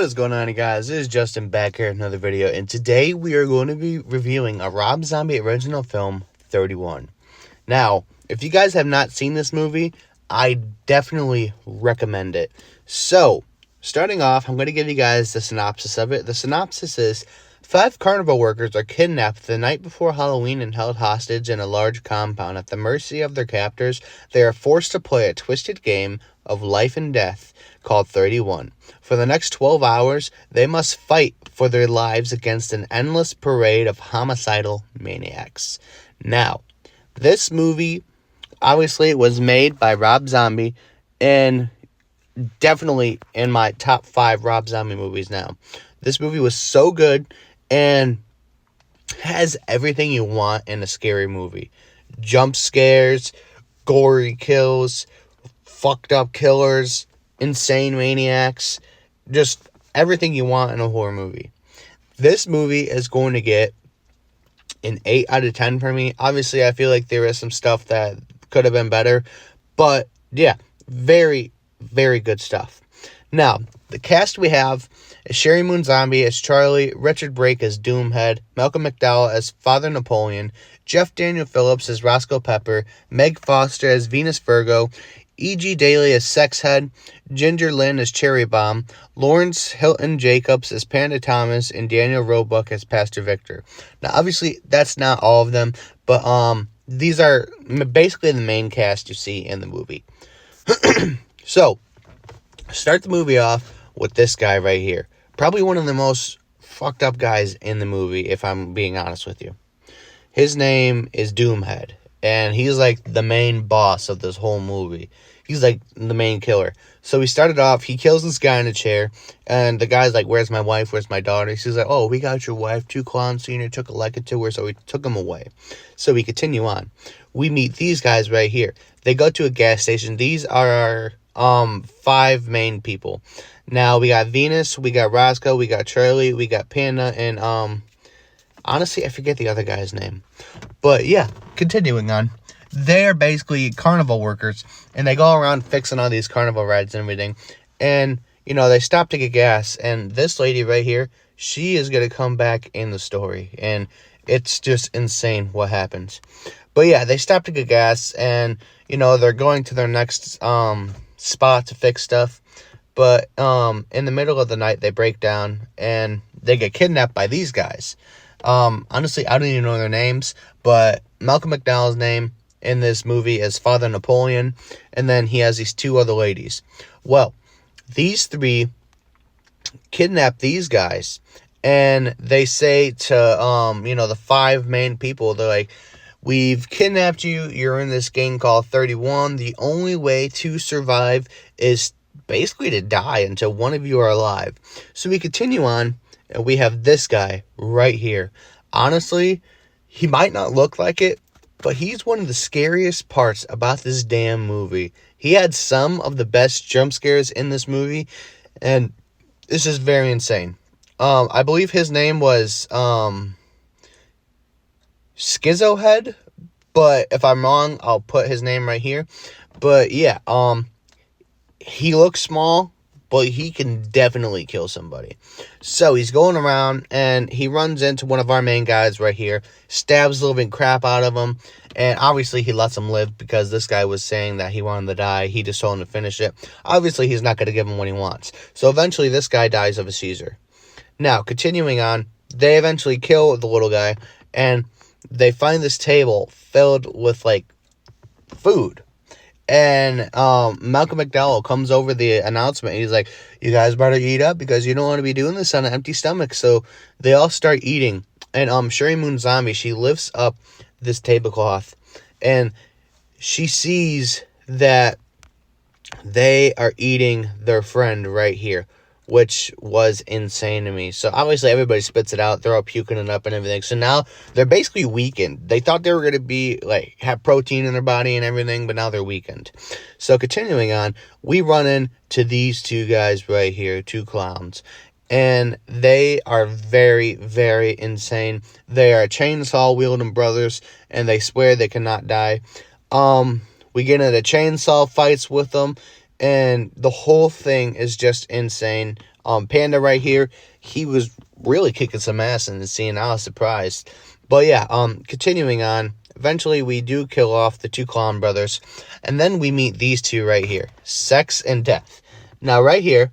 What is going on, you guys? This is Justin back here with another video, and today we are going to be reviewing a Rob Zombie original film, 31. Now, if you guys have not seen this movie, I definitely recommend it. So, starting off, I'm going to give you guys the synopsis of it. The synopsis is, 5 carnival workers are kidnapped the night before Halloween and held hostage in a large compound. At the mercy of their captors, they are forced to play a twisted game of life and death called 31. For the next 12 hours, they must fight for their lives against an endless parade of homicidal maniacs. Now, this movie, obviously, was made by Rob Zombie, and definitely in my top 5 Rob Zombie movies now. This movie was so good and has everything you want in a scary movie. Jump scares, gory kills, fucked up killers, insane maniacs, just everything you want in a horror movie. This movie is going to get an 8 out of 10 for me. Obviously, I feel like there is some stuff that could have been better, but yeah, very, very good stuff. Now, the cast we have is Sheri Moon Zombie as Charlie, Richard Brake as Doomhead, Malcolm McDowell as Father Napoleon, Jeff Daniel Phillips as Roscoe Pepper, Meg Foster as Venus Virgo, E.G. Daily as Sexhead, Ginger Lynn as Cherry Bomb, Lawrence Hilton Jacobs as Panda Thomas, and Daniel Roebuck as Pastor Victor. Now, obviously, that's not all of them, but these are basically the main cast you see in the movie. So, start the movie off with this guy right here. Probably one of the most fucked up guys in the movie, if I'm being honest with you. His name is Doomhead, and he's like the main boss of this whole movie. He's like the main killer. So he started off, he kills this guy in a chair, and the guy's like, "Where's my wife? Where's my daughter?" He's like, "Oh, we got your wife. 2 clowns senior took a liking to her, so we took him away." So we continue on. We meet these guys right here. They go to a gas station. These are our 5 main people. Now, we got Venus, we got Roscoe, we got Charlie, we got Panda, and honestly, I forget the other guy's name. But yeah, continuing on. They're basically carnival workers, and they go around fixing all these carnival rides and everything. And, you know, they stop to get gas, and this lady right here, she is going to come back in the story. And it's just insane what happens. But yeah, they stop to get gas, and, you know, they're going to their next spot to fix stuff. But in the middle of the night, they break down, and they get kidnapped by these guys. Honestly, I don't even know their names, but Malcolm McDowell's name in this movie is Father Napoleon, and then he has these 2 other ladies. Well, these 3 kidnap these guys, and they say to, you know, the 5 main people, they're like, "We've kidnapped you, you're in this gang called 31, the only way to survive is basically to die until one of you are alive." So we continue on, and we have this guy right here. Honestly, he might not look like it, but he's one of the scariest parts about this damn movie. He had some of the best jump scares in this movie, and this is very insane. I believe his name was Schizohead, but if I'm wrong, I'll put his name right here. But yeah, he looks small, but he can definitely kill somebody. So he's going around, and he runs into one of our main guys right here, stabs the living crap out of him, and obviously he lets him live because this guy was saying that he wanted to die. He just told him to finish it. Obviously, he's not going to give him what he wants. So eventually, this guy dies of a seizure. Now, continuing on, they eventually kill the little guy, and they find this table filled with, like, food. And Malcolm McDowell comes over the announcement. He's like, "You guys better eat up because you don't want to be doing this on an empty stomach." So they all start eating. And Sheri Moon Zombie, she lifts up this tablecloth, and she sees that they are eating their friend right here, which was insane to me. So obviously everybody spits it out. They're all puking it up and everything. So now they're basically weakened. They thought they were going to be like have protein in their body and everything, but now they're weakened. So continuing on, we run into these 2 guys right here, 2 clowns. And they are very, very insane. They are chainsaw wielding brothers, and they swear they cannot die. We get into chainsaw fights with them, and the whole thing is just insane. Panda right here, he was really kicking some ass in the scene. I was surprised. But yeah, continuing on, eventually we do kill off the two clown brothers, and then we meet these two right here, Sex and Death. Now right here,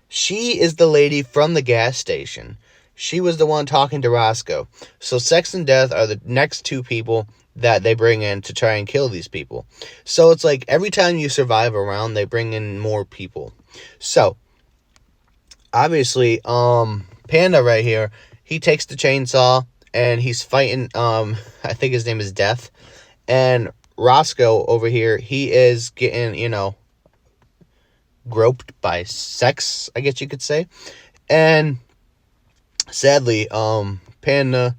she is the lady from the gas station. She was the one talking to Roscoe. So Sex and Death are the next two people that they bring in to try and kill these people. So it's like every time you survive a round, they bring in more people. So obviously, Panda right here, he takes the chainsaw and he's fighting, I think his name is Death. And Roscoe over here, he is getting, groped by sex, I guess you could say. And sadly, Panda,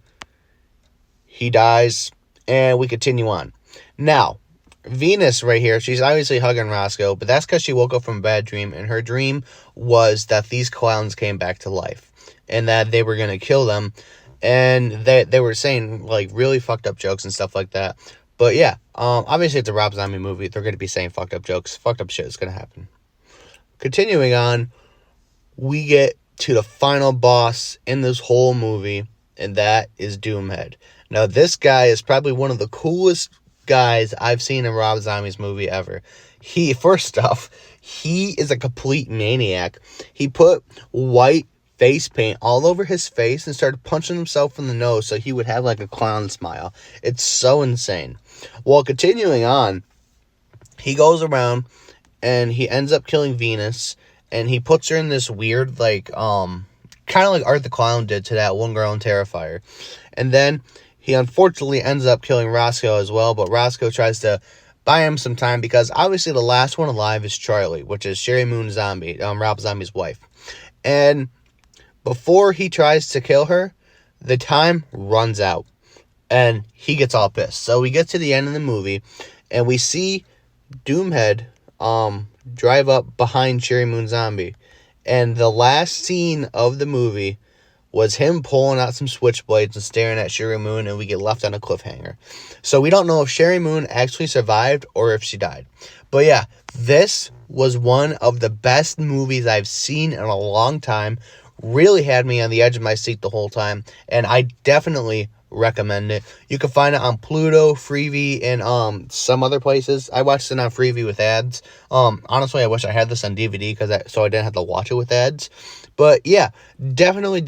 he dies, and we continue on. Now, Venus right here, she's obviously hugging Roscoe, but that's because she woke up from a bad dream, and her dream was that these clowns came back to life, and that they were going to kill them, and they were saying, like, really fucked up jokes and stuff like that. But yeah, obviously it's a Rob Zombie movie. They're going to be saying fucked up jokes. Fucked up shit is going to happen. Continuing on, we get to the final boss in this whole movie, and that is Doomhead. Now, this guy is probably one of the coolest guys I've seen in Rob Zombie's movie ever. First off, he is a complete maniac. He put white face paint all over his face and started punching himself in the nose so he would have like a clown smile. It's so insane. Well, continuing on, he goes around and he ends up killing Venus, and he puts her in this weird, like, kind of like Art the Clown did to that one girl in Terrifier. And then he unfortunately ends up killing Roscoe as well, but Roscoe tries to buy him some time because obviously the last one alive is Charlie, which is Sherry Moon Zombie, Rob Zombie's wife. And before he tries to kill her, the time runs out, and he gets all pissed. So we get to the end of the movie, and we see Doomhead drive up behind Sherry Moon Zombie, and the last scene of the movie was him pulling out some switchblades and staring at Sherry Moon, and we get left on a cliffhanger. So we don't know if Sherry Moon actually survived or if she died. But yeah, this was one of the best movies I've seen in a long time. Really had me on the edge of my seat the whole time, and I definitely recommend it. You can find it on Pluto, Freevee, and some other places. I watched it on Freevee with ads. Honestly, I wish I had this on DVD so I didn't have to watch it with ads. But yeah, definitely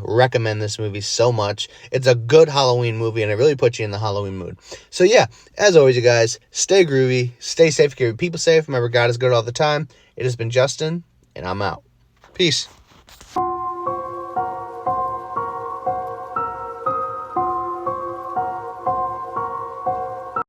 recommend this movie so much. It's a good Halloween movie, and it really puts you in the Halloween mood. So yeah, as always, you guys, stay groovy, stay safe, keep people safe. Remember, God is good all the time. It has been Justin, and I'm out. Peace.